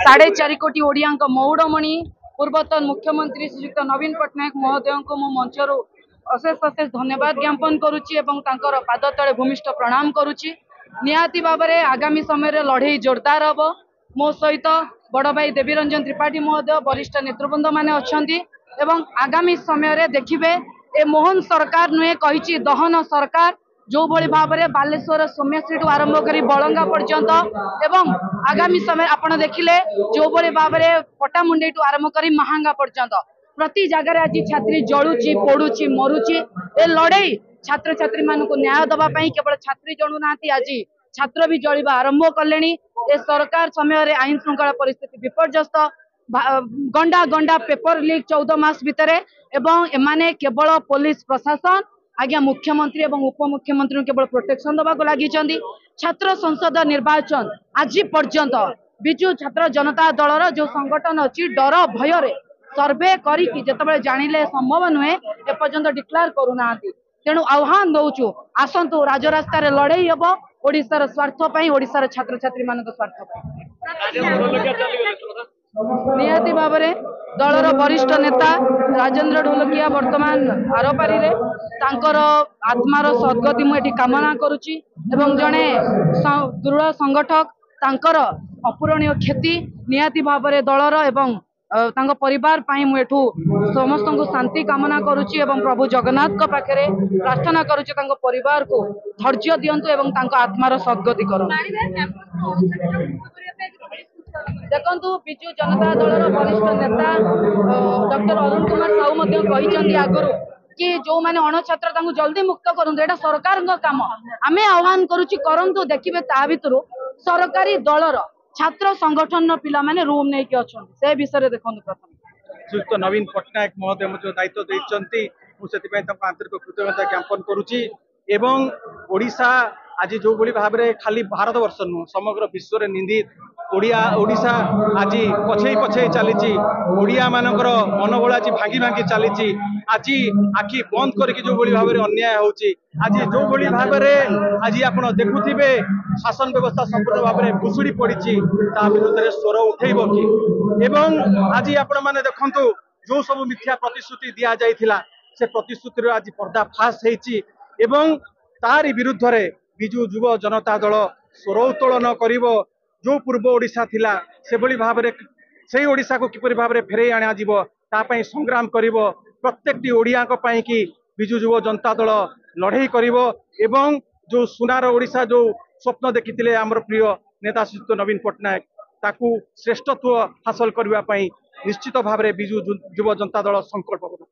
4.5 कोटी ओडिया मौड़मणि पूर्वतन मुख्यमंत्री श्रीयुक्त नवीन पट्टनायक महोदय को मु मंचर अशेष अशेष धन्यवाद ज्ञापन करुच्ची पाद तले भूमिष्ठ प्रणाम करुच्ची। निहाती भाव में आगामी समय लड़े जोरदार हम मो सहित बड़ भाई देवीरंजन त्रिपाठी महोदय वरिष्ठ नेतृवृंद माने अच्छी आगामी समय देखिए ए मोहन सरकार नुहे कही दहन सरकार जो भली भाव में बालेश्वर सोम्याश्री आरंभ कर बलंगा पर्यंत एवं आगामी समय आपड़ देखिले जो भली भाव में पटामुंडे आरंभ कर महांगा पर्यंत प्रति जगार आज छात्री जलुची पोड़ुची मरुची ए लड़ई छात्र छात्री मानक न्याय दवाई केवल छात्री जलु ना आज छात्र भी जलिबा आरंभ कले। ए सरकार समय आईन श्रृंखला परिस्थिति विपर्यस्त गंडा गंडा पेपर लीक 14 मास भितर एवं एमाने केवल पुलिस प्रशासन आज्ञा मुख्यमंत्री एवं उपमुख्यमंत्री केवल प्रोटेक्शन दबा लगी। छात्र संसद निर्वाचन आज पर्यंत विजु छात्र जनता दलर जो संगठन अच्छी डर भय सर्वे करते जानिले संभव नुहे एपर्यंत डिक्लेयर करूना तेणु आह्वान दौचु आसतु राजरास्तार लड़ई हम ओडिशार स्वार्थ ओडिशार छात्र छात्री मान स्वार्थ निहाती भाव में दलर वरिष्ठ नेता राजेंद्र ढोलकिया वर्तमान आरपारी आत्मार सद्गति मुझे कामना करुच्ची जड़े दृढ़ संगठक तांकर अपूरणीय क्षति निहाती भाव में दलर एवं परिवार मुझू समस्त को शांति कामना करुच्ची प्रभु जगन्नाथ पाखे प्रार्थना करुच्ची परिवार को धैर्य दिंतु एवं आत्मार सद्गति करूँ। देखु विजु जनता दलर वरिष्ठ नेता डॉक्टर अरुण कुमार साहू आगुरी कि जो मैंने अणछात्र जल्दी मुक्त करूँ यहाँ सरकार काम आम आह्वान करूँ देखिए ता भर सरकारी दलर छात्र संगठन पिला माने रूम नहीं अच्छे विषय देखो प्रथम श्रीयुक्त नवीन पट्टनायक महोदय जो दायित्व देते आंतरिक कृतज्ञता ज्ञापन करुच्ची एवं ओडिशा आज जो भाव में खाली भारत वर्ष नुह समग्र विश्व में निंदित ओडिशा आज पछे पछे चली ओडिया मानकर मनोबल आज भांगी भांगी चली आज आखि बंद करके जो भाव में अन्याय होची आज जो भाव में आज आप देखुवे शासन व्यवस्था संपूर्ण भाव में भुशुड़ी पड़ी विरुद्ध में स्वर उठेब कि एवं आज आपण मैंने देखु जो सब मिथ्या प्रतिश्रुति दि जाइथिला से प्रतिश्रुति आज पर्दाफाश होती तारी विरुद्ध में विजु युव जनता दल स्वर उत्तोलन कर जो पूर्व ओडिशा थिला से भली भाव में से ओडिशा को किपरि भाव में फेरे आना जीवो तापई संग्राम करिवो प्रत्येकटी ओडिया को पाई कि विजु युव जनता दल लड़ई करिवो एवं जो सुनार ओडिशा जो स्वप्न देखिथिले आमर प्रिय नेता श्रीयुक्त नवीन पट्टनायक ताकू श्रेष्ठत्व हासिल करबा पई निश्चित भाव में विजु युव जनता दल संकल्पबद्ध।